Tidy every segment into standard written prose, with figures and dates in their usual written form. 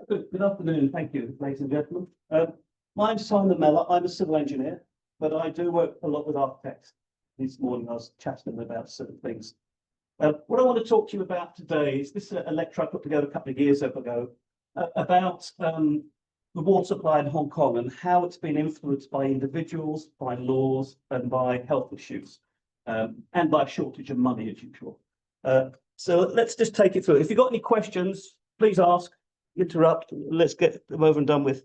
Good afternoon, thank you, ladies and gentlemen. My name's Tymon Mellor. I'm a civil engineer, but I do work a lot with architects. This morning I was chatting to them about certain things. What I want to talk to you about today is this a lecture I put together a couple of years ago about the water supply in Hong Kong and how it's been influenced by individuals, by laws, and by health issues, and by a shortage of money, as usual. So let's just take it through. If you've got any questions, please ask, interrupt. Let's get them over and done with.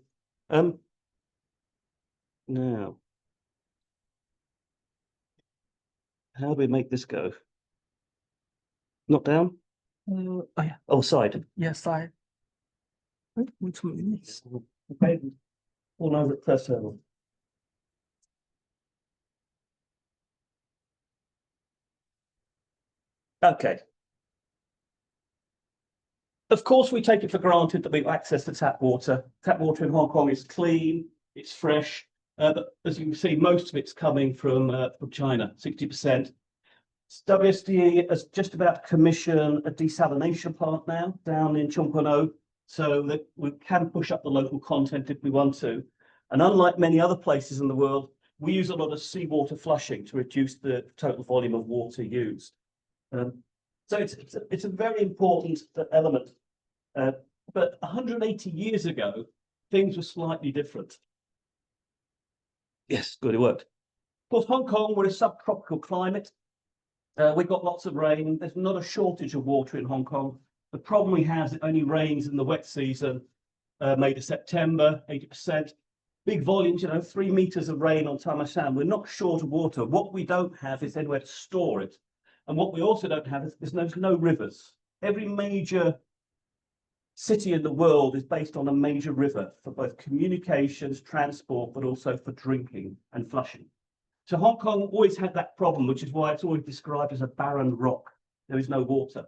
Now, how do we make this go? Not down? Oh yeah. Oh, side. Yeah, side. Which means Okay. All over at first level. Okay. Of course, we take it for granted that we've access to tap water. Tap water in Hong Kong is clean, it's fresh, but as you can see, most of it's coming from China, 60%. WSDE has just about commissioned a desalination plant now down in Chung Kwan O, so that we can push up the local content if we want to. And unlike many other places in the world, we use a lot of seawater flushing to reduce the total volume of water used. So it's a very important element. But 180 years ago, things were slightly different. Yes, good, it worked. Of course, Hong Kong, we're a subtropical climate. We've got lots of rain. There's not a shortage of water in Hong Kong. The problem we have is it only rains in the wet season, May to September, 80%. Big volumes, 3 meters of rain on Tymon. We're not short of water. What we don't have is anywhere to store it. And what we also don't have is there's no rivers. Every major city in the world is based on a major river for both communications, transport, but also for drinking and flushing. So Hong Kong always had that problem, which is why it's always described as a barren rock. There is no water.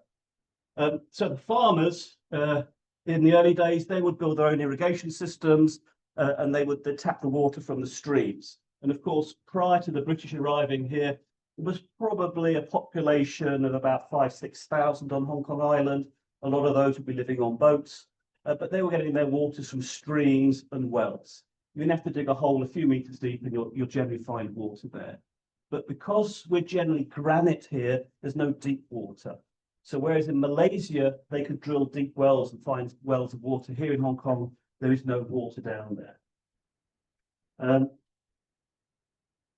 So the farmers in the early days, they would build their own irrigation systems and they'd tap the water from the streams. And of course, prior to the British arriving here, there was probably a population of about 5,000–6,000 on Hong Kong Island. A lot of those would be living on boats, but they were getting their waters from streams and wells. You didn't have to dig a hole a few meters deep and you'll generally find water there. But because we're generally granite here, there's no deep water. So whereas in Malaysia, they could drill deep wells and find wells of water, here in Hong Kong, there is no water down there.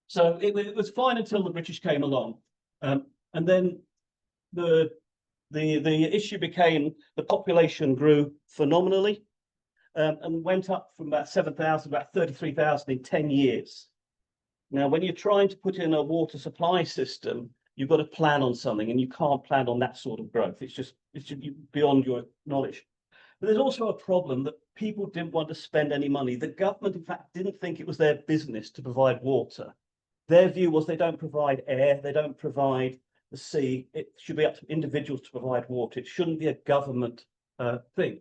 So it was fine until the British came along. And then the issue became the population grew phenomenally and went up from about 7,000 to about 33,000 in 10 years. Now, when you're trying to put in a water supply system, you've got to plan on something, and you can't plan on that sort of growth. It's just beyond your knowledge. But there's also a problem that people didn't want to spend any money. The government, in fact, didn't think it was their business to provide water. Their view was they don't provide air, they don't provide the sea. It should be up to individuals to provide water. It shouldn't be a government thing.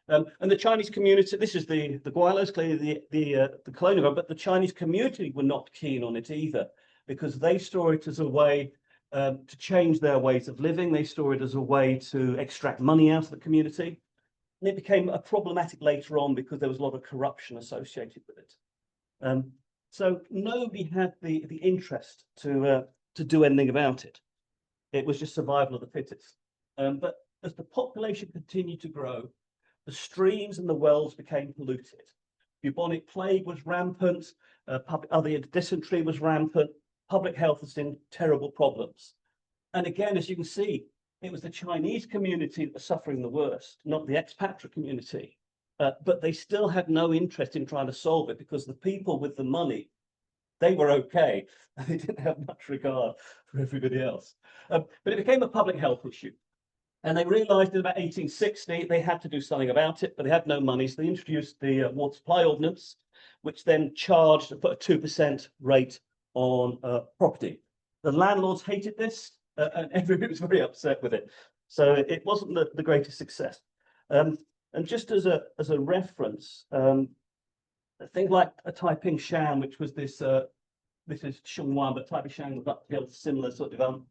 And the Chinese community, this is the Guilos, clearly the colonial, but the Chinese community were not keen on it either, because they saw it as a way to change their ways of living. They saw it as a way to extract money out of the community. And it became a problematic later on because there was a lot of corruption associated with it. So nobody had the interest to do anything about it. It was just survival of the fittest. But as the population continued to grow, the streams and the wells became polluted. Bubonic plague was rampant, other dysentery was rampant, public health was in terrible problems. And again, as you can see, it was the Chinese community that was suffering the worst, not the expatriate community. But they still had no interest in trying to solve it because the people with the money, they were okay. They didn't have much regard for everybody else. But it became a public health issue. And they realized in about 1860, they had to do something about it, but they had no money. So they introduced the Water Supply Ordinance, which then charged, put a 2% rate on property. The landlords hated this, and everybody was very upset with it. So it wasn't the greatest success. And just as a reference, a thing like a Taiping Shan, which was this is Shunwan, but Taiping Shan was up to similar sort of development.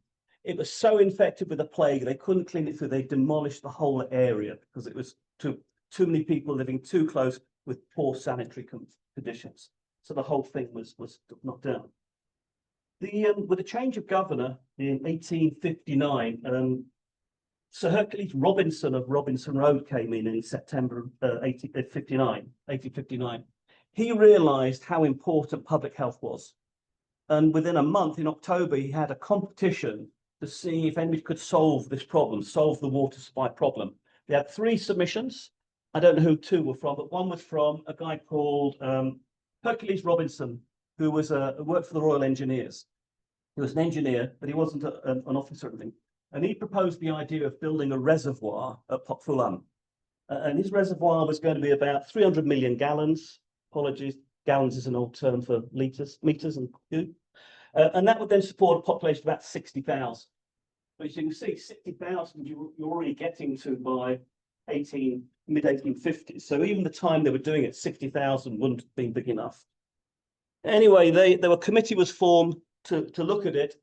It was so infected with the plague, they couldn't clean it through. They demolished the whole area because it was too too many people living too close with poor sanitary conditions. So the whole thing was knocked down. With the change of governor in 1859, Sir Hercules Robinson of Robinson Road came in September 1859. He realised how important public health was. And within a month, in October, he had a competition to see if anybody could solve this problem, solve the water supply problem. They had 3 submissions. I don't know who 2 were from, but one was from a guy called Hercules Robinson, who was worked for the Royal Engineers. He was an engineer, but he wasn't an officer or anything. And he proposed the idea of building a reservoir at Kowloon. And his reservoir was going to be about 300 million gallons. Apologies, gallons is an old term for meters and cube. And that would then support a population of about 60,000. But as you can see, 60,000 you're already getting to by mid-1850s. So even the time they were doing it, 60,000 wouldn't have been big enough. Anyway, a committee was formed to look at it.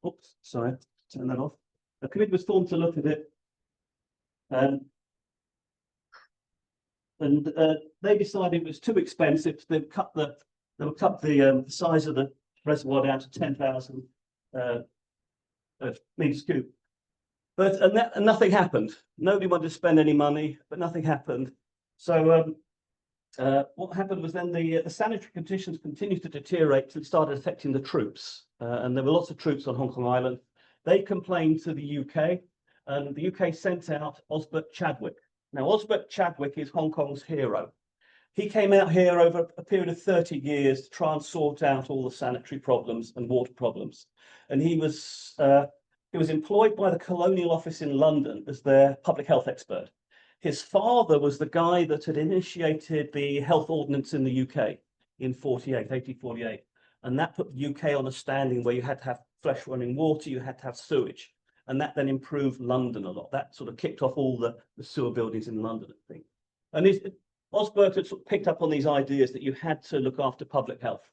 Oops, sorry, turn that off. A committee was formed to look at it. And they decided it was too expensive. They would cut the size of the reservoir down to 10,000 meters cube. But nothing happened. Nobody wanted to spend any money, but nothing happened. So what happened was then the sanitary conditions continued to deteriorate till it started affecting the troops. And there were lots of troops on Hong Kong Island. They complained to the UK, and the UK sent out Osbert Chadwick. Now, Osbert Chadwick is Hong Kong's hero. He came out here over a period of 30 years to try and sort out all the sanitary problems and water problems. And he was employed by the Colonial Office in London as their public health expert. His father was the guy that had initiated the health ordinance in the UK in 1848. And that put the UK on a standing where you had to have fresh running water, you had to have sewage. And that then improved London a lot. That sort of kicked off all the sewer buildings in London, I think. And Osbert had sort of picked up on these ideas that you had to look after public health.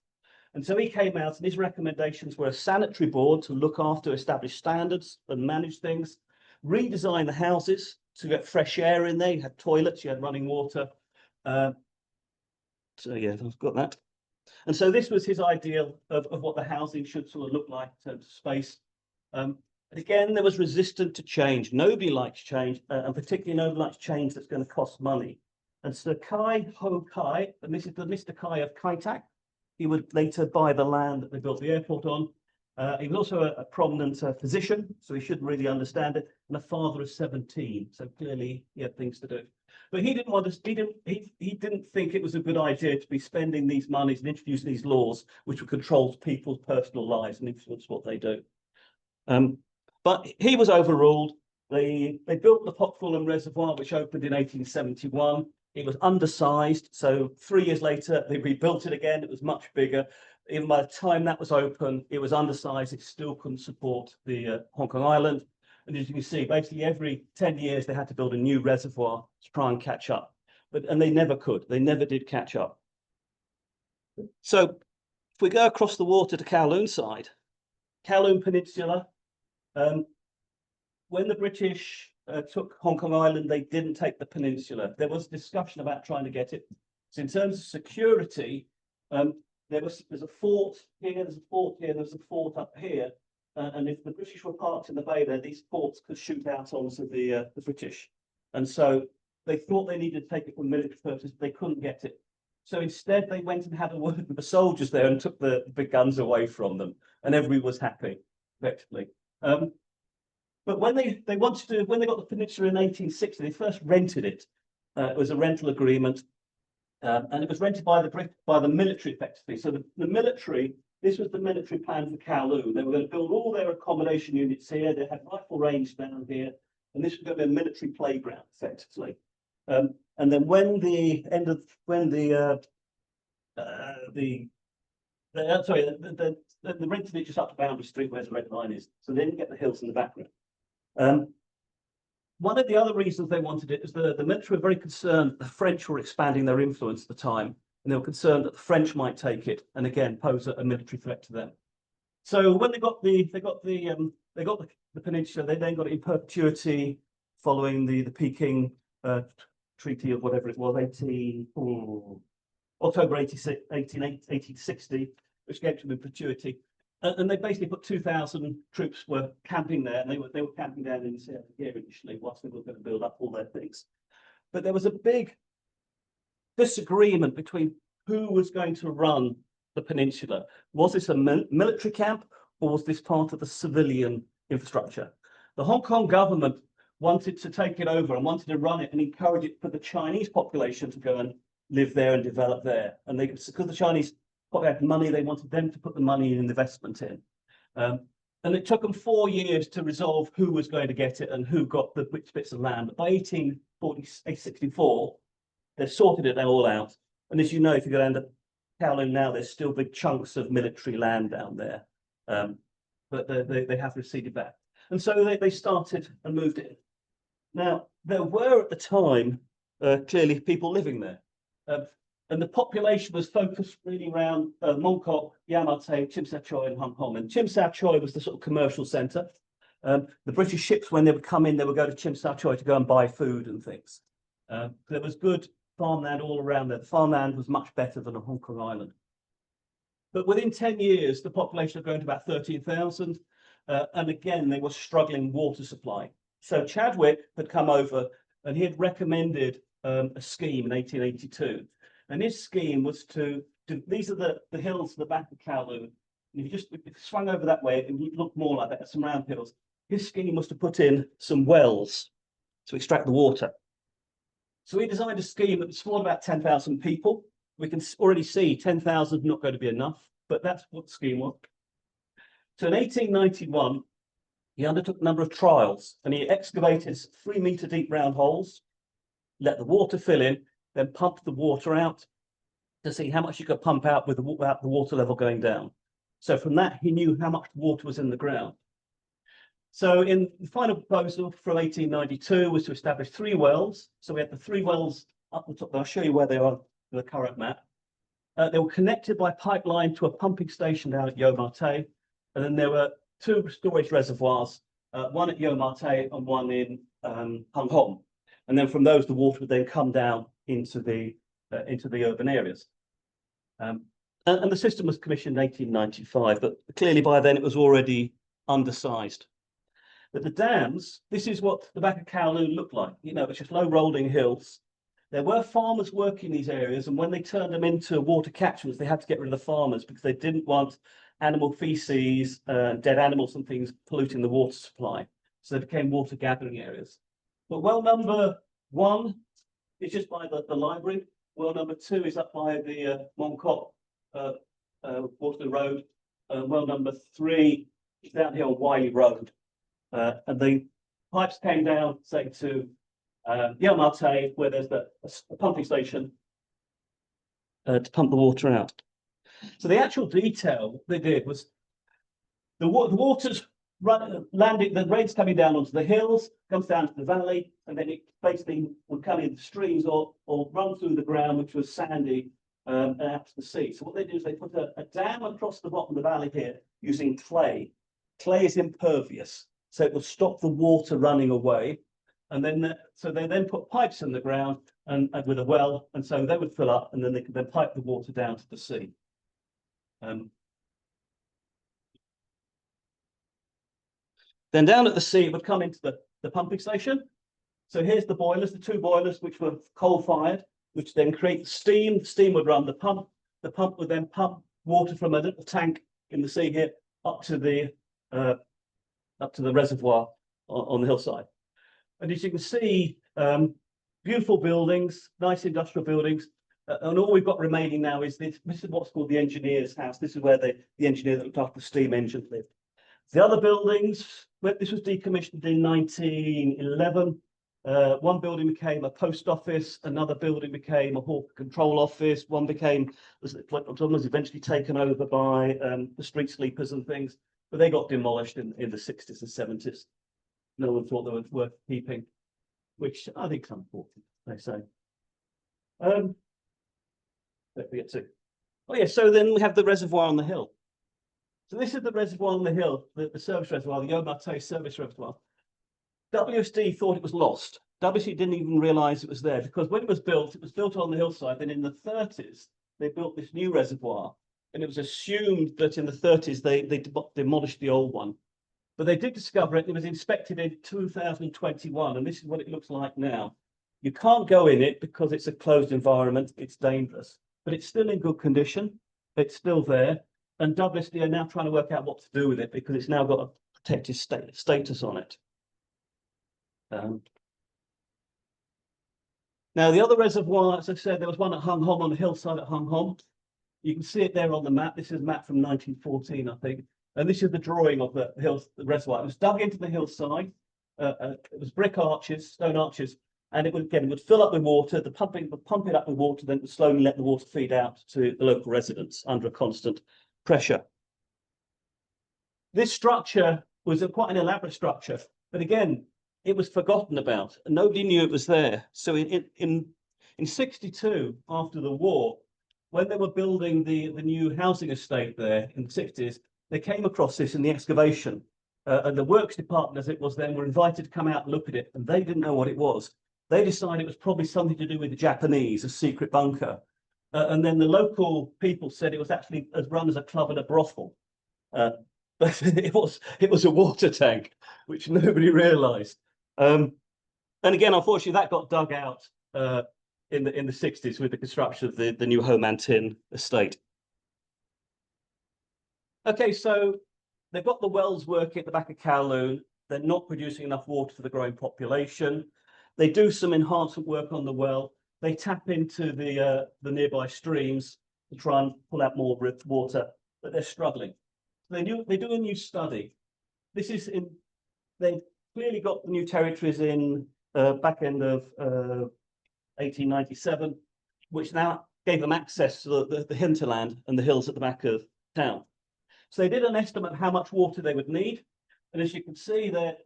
And so he came out, and his recommendations were a sanitary board to look after, establish standards and manage things, redesign the houses to get fresh air in there. You had toilets, you had running water. So yeah, I've got that. And so this was his ideal of what the housing should sort of look like in terms of space. Again, there was resistance to change. Nobody likes change, and particularly nobody likes change that's going to cost money. And Sir Kai Ho Kai, and this is the Mr. Kai of Kai Tak, he would later buy the land that they built the airport on. He was also a prominent physician, so he should really understand it, and a father of 17, so clearly he had things to do. But he didn't want to. He didn't think it was a good idea to be spending these monies and introducing these laws, which would control people's personal lives and influence what they do. But he was overruled. They built the Kowloon Reservoir, which opened in 1871. It was undersized, so 3 years later they rebuilt it again. It was much bigger. Even by the time that was open, it was undersized. It still couldn't support the Hong Kong Island. And as you can see, basically every 10 years they had to build a new reservoir to try and catch up. And they never could. They never did catch up. So if we go across the water to Kowloon side, Kowloon Peninsula, when the British took Hong Kong Island, they didn't take the peninsula. There was discussion about trying to get it. So in terms of security, there's a fort here, there's a fort here, there's a fort up here. And if the British were parked in the bay there, these forts could shoot out onto the British. And so they thought they needed to take it for military purposes, but they couldn't get it. So instead, they went and had a word with the soldiers there and took the big guns away from them. And everybody was happy, effectively. But when they got the peninsula in 1860, they first rented it. It was a rental agreement. And it was rented by the military, effectively. So the military, this was the military plan for Kowloon. They were going to build all their accommodation units here. They had rifle range down here, and this was going to be a military playground, effectively. And then when the rented it just up to Boundary Street, where the red line is, so they didn't get the hills in the background. One of the other reasons they wanted it is the military were very concerned that the French were expanding their influence at the time, and they were concerned that the French might take it and again pose a military threat to them. So when they got the peninsula, they then got it in perpetuity following the Peking treaty of whatever it was, October 86, 1860, which gave them in perpetuity. And they basically put 2,000 troops were camping there, and they were camping down in this area here initially, whilst they were going to build up all their things. But there was a big disagreement between who was going to run the peninsula. Was this a military camp, or was this part of the civilian infrastructure? The Hong Kong government wanted to take it over and wanted to run it and encourage it for the Chinese population to go and live there and develop there. And they, because the Chinese had money, they wanted them to put the money and investment in. And it took them 4 years to resolve who was going to get it and who got the which bits of land. But by 1864, they sorted it all out. And as you know, if you go down to Kowloon now, there's still big chunks of military land down there. But they have receded back. And so they started and moved in. Now, there were at the time, clearly people living there. And the population was focused really around Mong Kok, Yau Ma Tei, Tsim Sha Tsui, and Hong Kong. And Tsim Sha Tsui was the sort of commercial centre. The British ships, when they would come in, they would go to Tsim Sha Tsui to go and buy food and things. There was good farmland all around there. The farmland was much better than on Hong Kong Island. But within 10 years, the population had grown to about 13,000. And again, they were struggling water supply. So Chadwick had come over and he had recommended a scheme in 1882. And his scheme was to do, these are the hills at the back of Kowloon. And if you swung over that way, it would look more like that, some round hills. His scheme was to put in some wells to extract the water. So he designed a scheme that was for about 10,000 people. We can already see 10,000 not going to be enough, but that's what the scheme was. So in 1891, he undertook a number of trials and he excavated 3-metre deep round holes, let the water fill in, then pumped the water out to see how much you could pump out without the water level going down. So from that, he knew how much water was in the ground. So in the final proposal from 1892 was to establish 3 wells. So we had the 3 wells up the top. I'll show you where they are on the current map. They were connected by pipeline to a pumping station down at Yau Ma Tei. And then there were 2 storage reservoirs, one at Yau Ma Tei and one in Hong Kong. And then from those, the water would then come down into the urban areas. And the system was commissioned in 1895, but clearly by then it was already undersized. But the dams, this is what the back of Kowloon looked like. You know, it's just low rolling hills. There were farmers working these areas, and when they turned them into water catchments, they had to get rid of the farmers because they didn't want animal feces, dead animals and things polluting the water supply. So they became water gathering areas. But well number 1 is just by the library. Well number 2 is up by the Mong Kok Waterloo Road. Well number 3 is down here on Wiley Road. And the pipes came down, say, to Yau Ma Tei, where there's a pumping station to pump the water out. So the actual detail they did was the water's landing, the rain's coming down onto the hills, comes down to the valley, and then it basically would come into streams or run through the ground, which was sandy, and out to the sea. So what they do is they put a dam across the bottom of the valley here using clay. Clay is impervious, so it will stop the water running away. And then, so they then put pipes in the ground and with a well, and so they would fill up, and then they could then pipe the water down to the sea. Then down at the sea, it would come into the pumping station. So here's the boilers, the 2 boilers, which were coal-fired, which then create steam. The steam would run the pump. The pump would then pump water from a little tank in the sea here up to the reservoir on the hillside. And as you can see, beautiful buildings, nice industrial buildings. And all we've got remaining now is this is what's called the engineer's house. This is where the engineer that looked after the steam engine lived. The other buildings, this was decommissioned in 1911. One building became a post office, another building became a hawker control office, one was eventually taken over by the street sleepers and things, but they got demolished in the 60s and 70s. No one thought they were worth keeping, which I think is unfortunate, they say. Don't forget to. Oh yeah, so then we have the reservoir on the hill. So this is the reservoir on the hill, the service reservoir, the Yau Ma Tei service reservoir. WSD thought it was lost. WC didn't even realise it was there, because when it was built on the hillside. Then in the 30s, they built this new reservoir, and it was assumed that in the 30s they demolished the old one. But they did discover it. It was inspected in 2021, and this is what it looks like now. You can't go in it because it's a closed environment. It's dangerous, but it's still in good condition. It's still there, and WSD are now trying to work out what to do with it, because it's now got a protected status on it. Now, the other reservoir, as I said, there was one at Hung Hom, on the hillside at Hung Hom. You can see it there on the map. This is a map from 1914, I think. And this is the drawing of the reservoir. It was dug into the hillside. It was brick arches, stone arches, and it would fill up with water. The pumping would pump it up with water, then it would slowly let the water feed out to the local residents under a constant pressure. This structure was quite an elaborate structure, but again, it was forgotten about, and nobody knew it was there. So in 62, after the war, when they were building the new housing estate there in the 60s, they came across this in the excavation. And the works department, as it was then, were invited to come out and look at it, and they didn't know what it was. They decided it was probably something to do with the Japanese, a secret bunker. And then the local people said it was actually run as a club and a brothel. But it was a water tank, which nobody realised. And again, unfortunately, that got dug out in the 60s with the construction of the new Home and Tin estate. Okay, so they've got the wells working at the back of Kowloon. They're not producing enough water for the growing population. They do some enhancement work on the well. They tap into the nearby streams to try and pull out more water, but they're struggling. They do a new study. This is they clearly got the new territories in back end of 1897, which now gave them access to the hinterland and the hills at the back of town. So they did an estimate of how much water they would need. And as you can see, they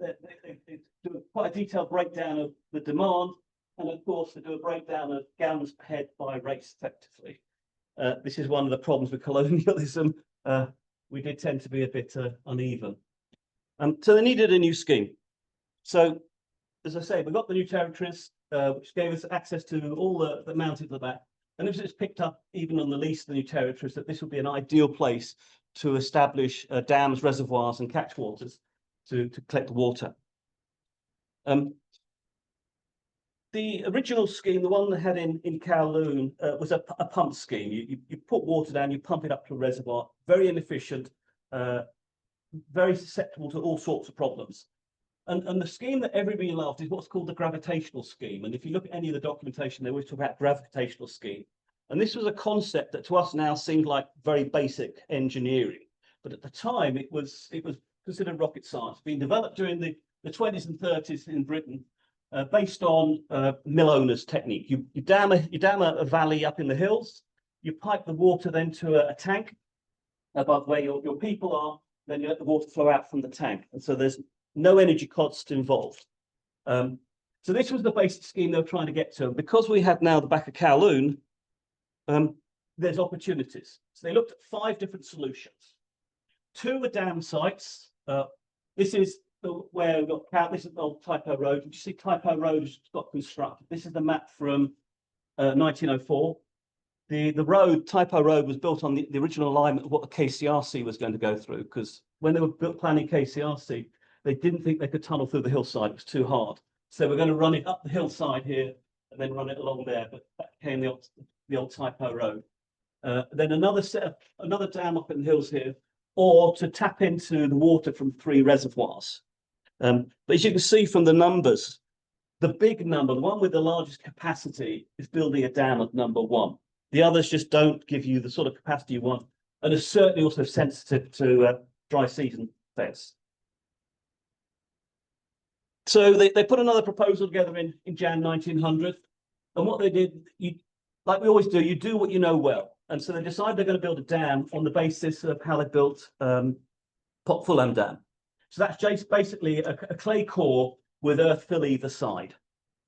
do quite a detailed breakdown of the demand. And of course, they do a breakdown of gallons per head by race, effectively. This is one of the problems with colonialism. We did tend to be a bit uneven. So they needed a new scheme. So, as I say, we got the new territories, which gave us access to all the mountains at the back. And this is picked up even on the lease of the new territories, that this would be an ideal place to establish dams, reservoirs, and catchwaters to collect the water. The original scheme, the one they had in Kowloon, was a pump scheme. You put water down, you pump it up to a reservoir, very inefficient, very susceptible to all sorts of problems. And the scheme that everybody loved is what's called the gravitational scheme. And if you look at any of the documentation, they always talk about gravitational scheme. And this was a concept that to us now seemed like very basic engineering. But at the time, it was considered rocket science, being developed during the 20s and 30s in Britain, based on mill owners' technique. You dam a valley up in the hills, you pipe the water then to a tank above where your people are, then you let the water flow out from the tank. And so there's no energy cost involved. So this was the basic scheme they were trying to get to. And because we have now the back of Kowloon, there's opportunities. So they looked at 5 different solutions. 2 were dam sites. This is where we've got this is old Typo Road. You see Typo Road has got constructed. This is the map from 1904. The road, Typo Road, was built on the original alignment of what the KCRC was going to go through, because when they were planning KCRC, they didn't think they could tunnel through the hillside. It was too hard. So we're going to run it up the hillside here and then run it along there. But that became the old Typo Road. Then another dam up in the hills here, or to tap into the water from 3 reservoirs. But as you can see from the numbers, the big number, the one with the largest capacity, is building a dam at number 1. The others just don't give you the sort of capacity you want, and are certainly also sensitive to dry season effects. So they put another proposal together in Jan 1900, and what they did, like we always do, you do what you know well. And so they decided they're going to build a dam on the basis of how they built Pot Fulham Dam. So that's just basically a clay core with earth fill either side.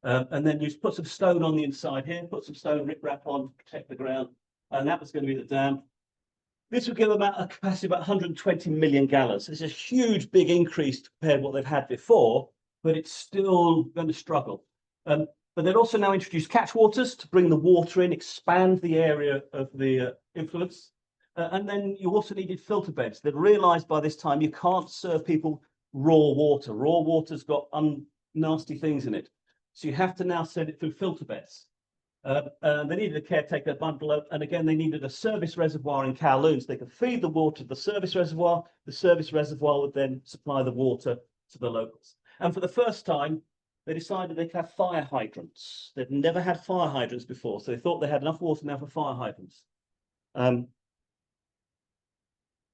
And then you put some stone on the inside here, put some stone riprap on to protect the ground, and that was going to be the dam. This would give them a capacity of about 120 million gallons. It's a huge, big increase compared to what they've had before, but it's still going to struggle. But they'd also now introduced catch waters to bring the water in, expand the area of the influence. And then you also needed filter beds. They'd realized by this time you can't serve people raw water. Raw water's got nasty things in it. So you have to now send it through filter beds. They needed a caretaker bungalow, and again, they needed a service reservoir in Kowloon so they could feed the water to the service reservoir. The service reservoir would then supply the water to the locals. And for the first time, they decided they could have fire hydrants. They'd never had fire hydrants before, so they thought they had enough water now for fire hydrants.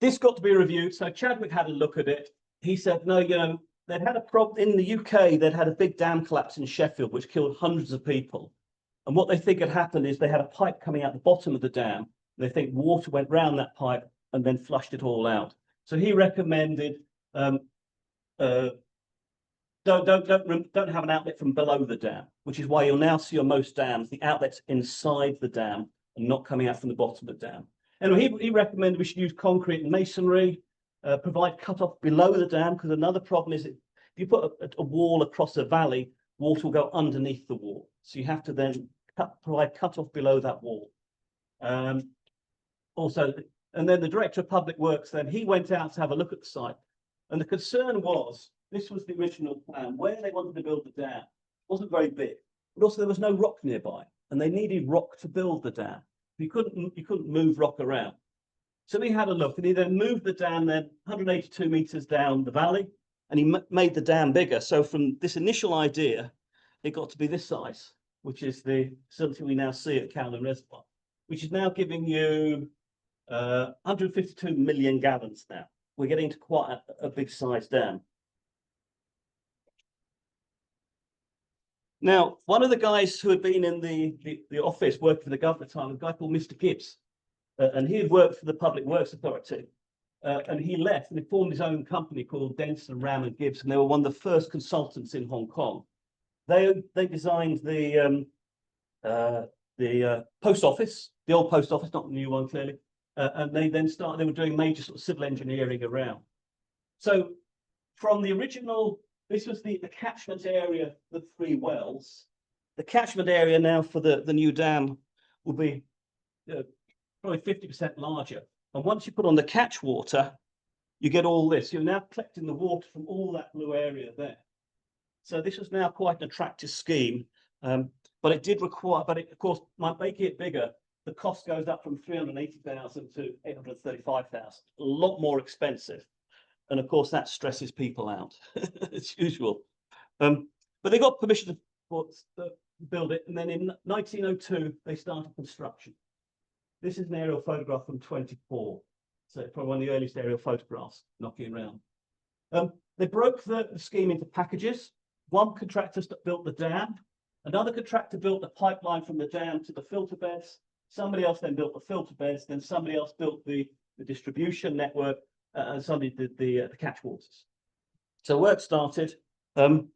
This got to be reviewed, so Chadwick had a look at it. He said, no, you know, they'd had a problem in the UK, they'd had a big dam collapse in Sheffield, which killed hundreds of people. And what they think had happened is they had a pipe coming out the bottom of the dam. They think water went round that pipe and then flushed it all out. So he recommended don't have an outlet from below the dam, which is why you'll now see on most dams the outlets inside the dam and not coming out from the bottom of the dam. Anyway, he recommended we should use concrete and masonry, provide cut-off below the dam, because another problem is if you put a wall across a valley, water will go underneath the wall. So you have to then provide cut-off below that wall. Also, and then the Director of Public Works, then he went out to have a look at the site. And the concern was, this was the original plan, where they wanted to build the dam. It wasn't very big, but also there was no rock nearby, and they needed rock to build the dam. You couldn't move rock around. So he had a look, and he then moved the dam then 182 meters down the valley, and he made the dam bigger. So from this initial idea, it got to be this size, which is the facility we now see at Kowloon Reservoir, which is now giving you 152 million gallons now. We're getting to quite a big size dam. Now, one of the guys who had been in the office working for the government at the time, a guy called Mr. Gibbs, and he had worked for the Public Works Authority, and he left and he formed his own company called Denson, Ram and Gibbs, and they were one of the first consultants in Hong Kong. They designed the post office, the old post office, not the new one clearly, and they were doing major sort of civil engineering around. So from the original, this was the catchment area, the 3 wells. The catchment area now for the new dam will be probably 50% larger. And once you put on the catch water, you get all this. You're now collecting the water from all that blue area there. So this is now quite an attractive scheme, but it did require, but it, of course, might make it bigger. The cost goes up from 380,000 to 835,000, a lot more expensive. And of course, that stresses people out, as usual. But they got permission to build it. And then in 1902, they started construction. This is an aerial photograph from 24. So probably one of the earliest aerial photographs knocking around. They broke the scheme into packages. One contractor built the dam. Another contractor built the pipeline from the dam to the filter beds. Somebody else then built the filter beds. Then somebody else built the distribution network. And somebody did the catch waters. So work started. The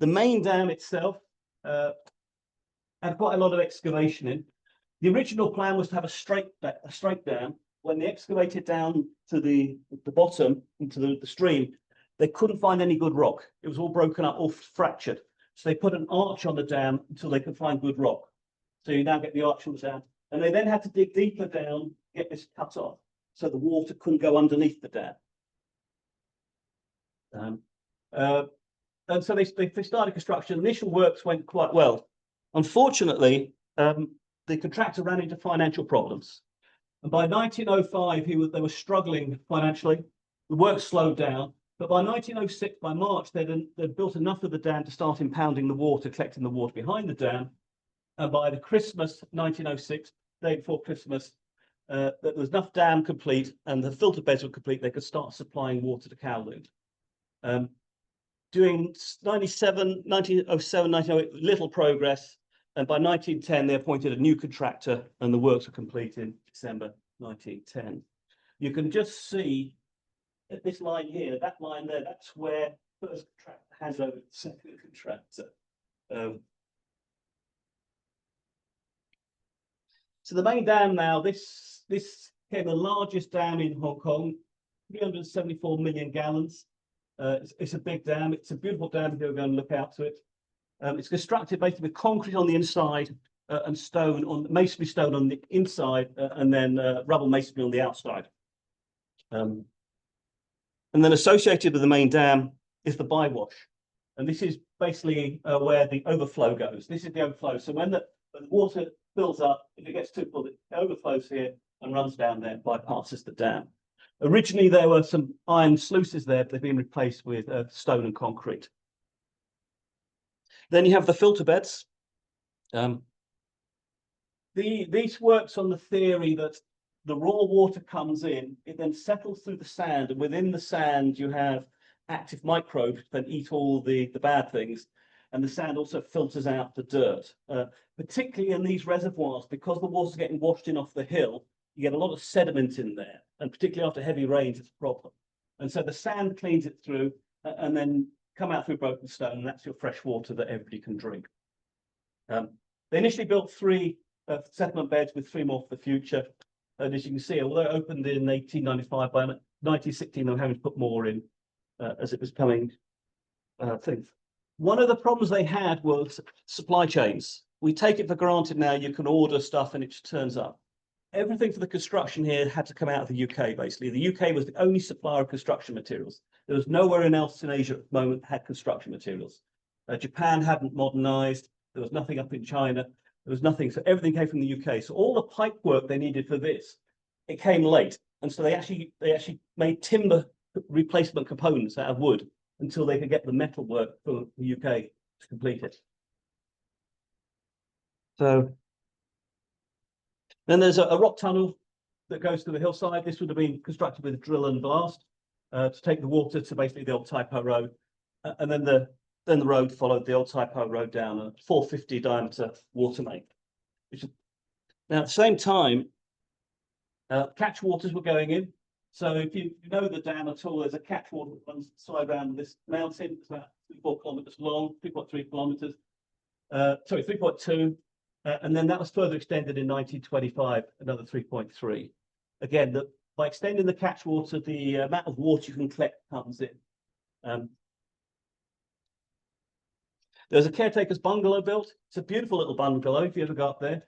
main dam itself had quite a lot of excavation in. The original plan was to have a straight dam. When they excavated down to the bottom into the stream, they couldn't find any good rock. It was all broken up, all fractured. So they put an arch on the dam until they could find good rock. So you now get the arch on the dam. And they then had to dig deeper down, get this cut off, so the water couldn't go underneath the dam. And so they started construction. Initial works went quite well. Unfortunately, the contractor ran into financial problems. And by 1905, they were struggling financially. The work slowed down. But by 1906, by March, they'd built enough of the dam to start impounding the water, collecting the water behind the dam. And by the Christmas 1906, day before Christmas, there was enough dam complete and the filter beds were complete, they could start supplying water to Kowloon. During 1907, 1908, little progress. And by 1910, they appointed a new contractor and the works were complete in December 1910. You can just see this line here, that line there, that's where the first contractor hands over to the second contractor. So the main dam now, this became the largest dam in Hong Kong, 374 million gallons. It's a big dam. It's a beautiful dam if you're going to look out to it. It's constructed basically with concrete on the inside and stone on masonry stone on the inside, and then rubble masonry on the outside. And then associated with the main dam is the bywash, and this is basically where the overflow goes. This is the overflow. So when the water fills up, if it gets too full, it overflows here and runs down there, bypasses the dam. Originally, there were some iron sluices there, but they've been replaced with stone and concrete. Then you have the filter beds. These works on the theory that the raw water comes in, it then settles through the sand, and within the sand you have active microbes that eat all the bad things, and the sand also filters out the dirt. Particularly in these reservoirs, because the water's getting washed in off the hill, you get a lot of sediment in there, and particularly after heavy rains, it's a problem. And so the sand cleans it through, and then come out through broken stone, and that's your fresh water that everybody can drink. They initially built 3 settlement beds with 3 more for the future. And as you can see, although it opened in 1895, by 1916 they were having to put more in as it was coming things. One of the problems they had was supply chains. We take it for granted now you can order stuff and it just turns up. Everything for the construction here had to come out of the UK, basically. The UK was the only supplier of construction materials. There was nowhere else in Asia at the moment that had construction materials. Japan hadn't modernized. There was nothing up in China. There was nothing. So everything came from the UK. So all the pipe work they needed for this, it came late. And so they actually made timber replacement components out of wood until they could get the metal work from the UK to complete it. So then there's a rock tunnel that goes to the hillside. This would have been constructed with a drill and blast to take the water to basically the old Typo Road. And then the road followed the old Typo Road down, a 450 diameter water main. Now, at the same time, catch waters were going in. So if you know the dam at all, there's a catch water that runs side around this mountain. It's about 3-4 kilometers long, 3.3 kilometers. Sorry, 3.2. And then that was further extended in 1925, another 3.3. Again, by extending the catch water, the amount of water you can collect comes in. There's a caretaker's bungalow built. It's a beautiful little bungalow if you ever got there.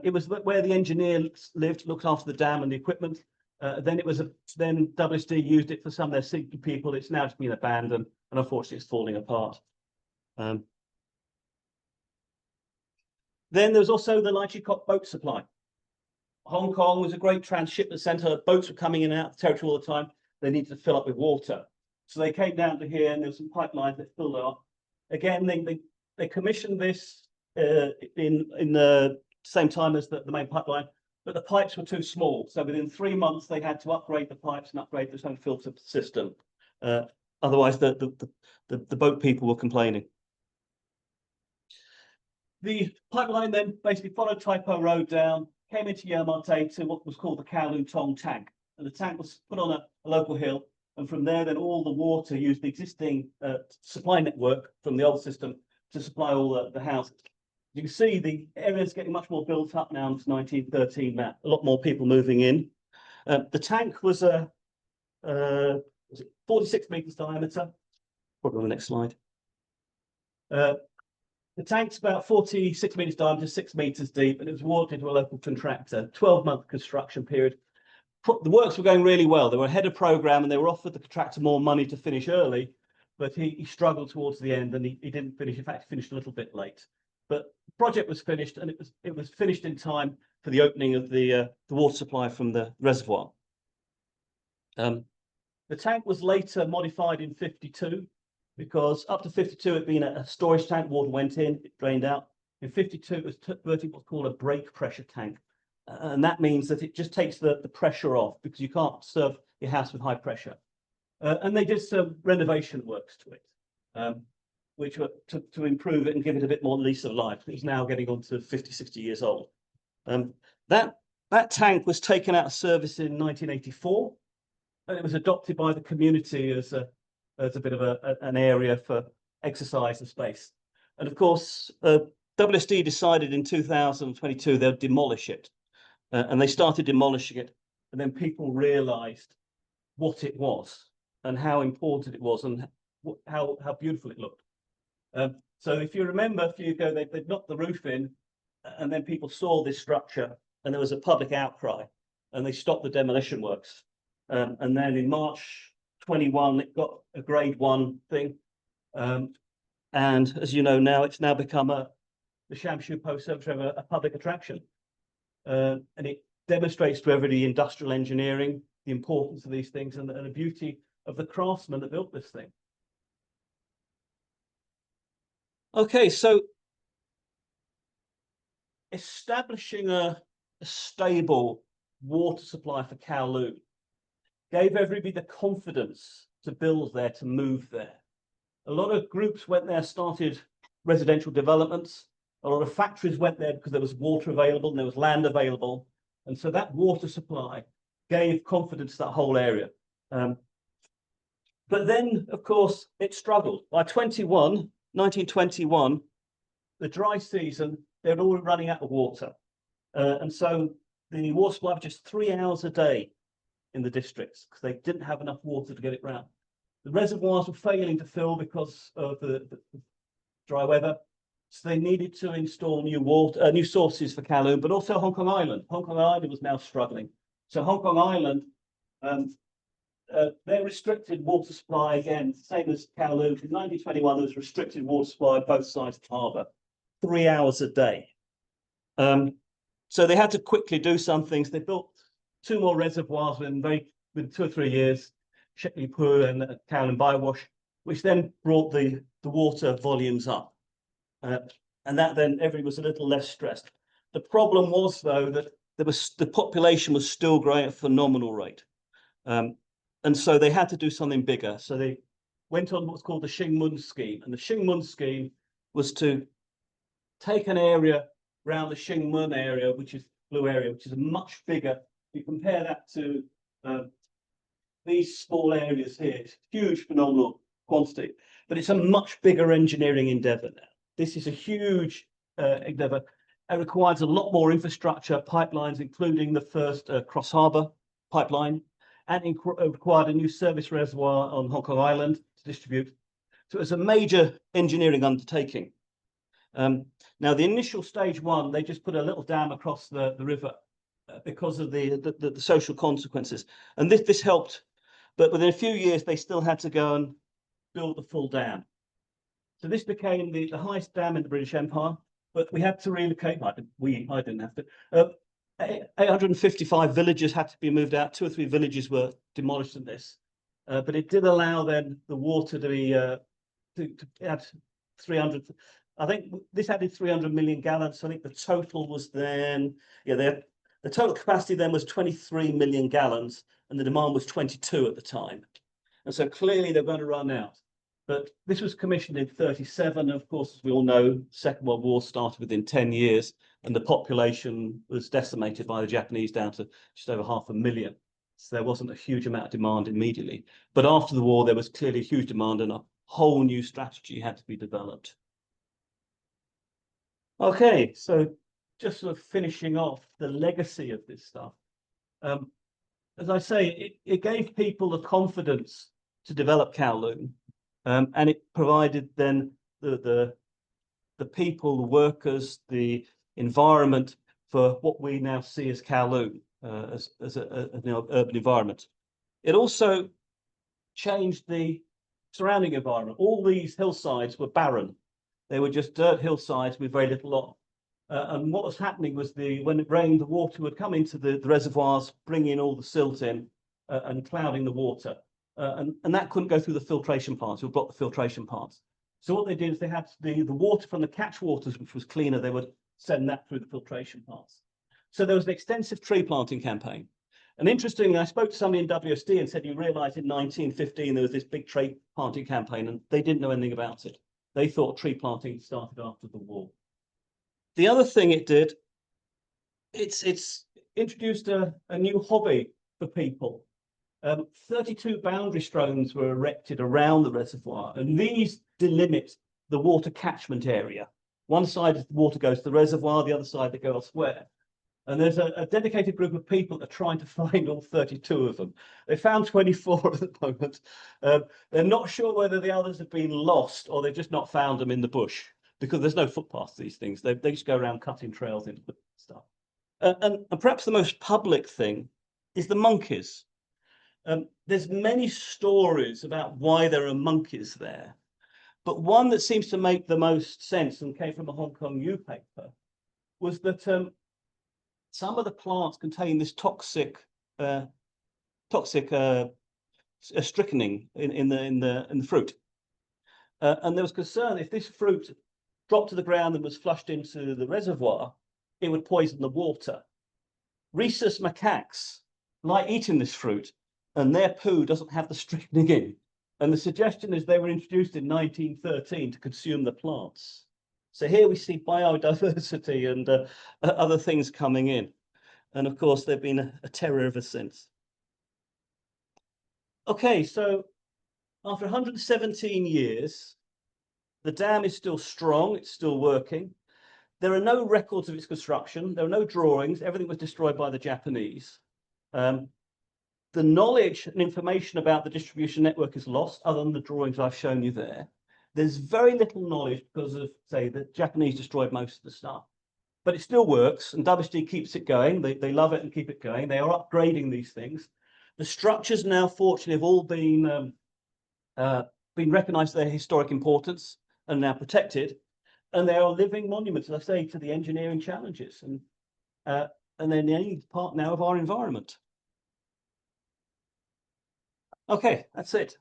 It was where the engineer lived, looked after the dam and the equipment. Then WSD used it for some of their senior people. It's now just been abandoned, and unfortunately, it's falling apart. Then there was also the Lai Chi Kok boat supply. Hong Kong was a great transshipment centre. Boats were coming in and out of the territory all the time. They needed to fill up with water. So they came down to here, and there were some pipelines that filled up. Again, they commissioned this in the same time as the main pipeline, but the pipes were too small. So within 3 months, they had to upgrade the pipes and upgrade the own filter system. Otherwise, the boat people were complaining. The pipeline then basically followed Typo Road down, came into Yermonte to what was called the Kowloon Tong tank. And the tank was put on a local hill. And from there, then all the water used the existing supply network from the old system to supply all the houses. You can see the area is getting much more built up now since 1913, Matt. A lot more people moving in. The tank was 46 meters diameter. Probably on the next slide. The tank's about 46 meters diameter, 6 meters deep, and it was awarded to a local contractor. 12-month construction period. The works were going really well. They were ahead of program, and they were offered the contractor more money to finish early, but he struggled towards the end, and he didn't finish. In fact, he finished a little bit late. But the project was finished, and it was finished in time for the opening of the water supply from the reservoir. The tank was later modified in 52. Because up to 52, it had been a storage tank, water went in, it drained out. In 52, it was converted what's called a break pressure tank. And that means that it just takes the pressure off because you can't serve your house with high pressure. And they did some renovation works to it, which were to improve it and give it a bit more lease of life. It's now getting on to 50, 60 years old. That tank was taken out of service in 1984, and it was adopted by the community as a bit of an area for exercise and space. And of course, WSD decided in 2022 they'll demolish it. And they started demolishing it. And then people realized what it was and how important it was and how beautiful it looked. So if you remember a few years ago, they knocked the roof in, and then people saw this structure, and there was a public outcry, and they stopped the demolition works. And then in March 21, it got a grade 1 thing. And as you know now, it's now become the Shamshu Post Service a public attraction. And it demonstrates to everybody industrial engineering, the importance of these things, and the beauty of the craftsmen that built this thing. Okay, so establishing a stable water supply for Kowloon gave everybody the confidence to build there, to move there. A lot of groups went there, started residential developments. A lot of factories went there because there was water available and there was land available. And so that water supply gave confidence to that whole area. But then, of course, it struggled. By 1921, the dry season, they were all running out of water. And so the water supply was just 3 hours a day in the districts because they didn't have enough water to get it round. The reservoirs were failing to fill because of the dry weather. So they needed to install new sources for Kowloon, but also Hong Kong Island. Hong Kong Island was now struggling. So Hong Kong Island, their restricted water supply, again, same as Kowloon. In 1921, there was restricted water supply on both sides of the harbour, 3 hours a day. So they had to quickly do some things. They built 2 more reservoirs within 2 or 3 years, Shetley Poo and Kowloon Bywash, which then brought the water volumes up. And that then everybody was a little less stressed. The problem was, though, that the population was still growing at a phenomenal rate. And so they had to do something bigger. So they went on what's called the Shingmun scheme. And the Shingmun scheme was to take an area around the Shingmun area, which is blue area, which is a much bigger. You compare that to these small areas here, it's huge, phenomenal quantity, but it's a much bigger engineering endeavor now. This is a huge endeavor. It requires a lot more infrastructure, pipelines, including the first cross harbour pipeline, and it required a new service reservoir on Hong Kong Island to distribute. So it was a major engineering undertaking. Now, the initial stage 1, they just put a little dam across the river because of the social consequences. And this helped, but within a few years, they still had to go and build the full dam. So this became the highest dam in the British Empire, but we had to relocate. I didn't have to. 855 villages had to be moved out. 2 or 3 villages were demolished in this, but it did allow then the water to be to add 300. I think this added 300 million gallons. So I think the total was then, the total capacity then was 23 million gallons, and the demand was 22 at the time. And so clearly they're going to run out. But this was commissioned in 1937. Of course, as we all know, Second World War started within 10 years, and the population was decimated by the Japanese down to just over 500,000. So there wasn't a huge amount of demand immediately. But after the war, there was clearly a huge demand, and a whole new strategy had to be developed. Okay, so just sort of finishing off the legacy of this stuff. As I say, it gave people the confidence to develop Kowloon. And it provided then the people, the workers, the environment for what we now see as Kowloon, as an urban environment. It also changed the surrounding environment. All these hillsides were barren. They were just dirt hillsides with very little on. And what was happening was when it rained, the water would come into the reservoirs, bringing all the silt in and clouding the water. And that couldn't go through the filtration plants. It would block the filtration plants. So what they did is they had the water from the catch waters, which was cleaner, they would send that through the filtration plants. So there was an extensive tree planting campaign. And interestingly, I spoke to somebody in WSD and said, you realise in 1915 there was this big tree planting campaign, and they didn't know anything about it. They thought tree planting started after the war. The other thing it did, it's introduced a new hobby for people. 32 boundary stones were erected around the reservoir, and these delimit the water catchment area. One side of the water goes to the reservoir, the other side they go elsewhere. And there's a dedicated group of people that are trying to find all 32 of them. They found 24 at the moment. They're not sure whether the others have been lost or they've just not found them in the bush, because there's no footpaths to these things. They just go around cutting trails into the stuff. And perhaps the most public thing is the monkeys. There's many stories about why there are monkeys there, but one that seems to make the most sense and came from a Hong Kong newspaper was that some of the plants contain this toxic strychnine in the fruit, and there was concern if this fruit dropped to the ground and was flushed into the reservoir, it would poison the water. Rhesus macaques like eating this fruit, and their poo doesn't have the strychnine in. And the suggestion is they were introduced in 1913 to consume the plants. So here we see biodiversity and other things coming in. And of course, they've been a terror ever since. Okay, so after 117 years, the dam is still strong, it's still working. There are no records of its construction, there are no drawings, everything was destroyed by the Japanese. The knowledge and information about the distribution network is lost, other than the drawings I've shown you there. There's very little knowledge because of, say, the Japanese destroyed most of the stuff. But it still works, and WSD keeps it going. They love it and keep it going. They are upgrading these things. The structures now, fortunately, have all been recognised for their historic importance and now protected. And they are living monuments, as I say, to the engineering challenges. And they're nearly part now of our environment. Okay, that's it.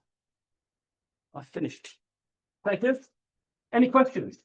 I've finished. Thank you. Any questions?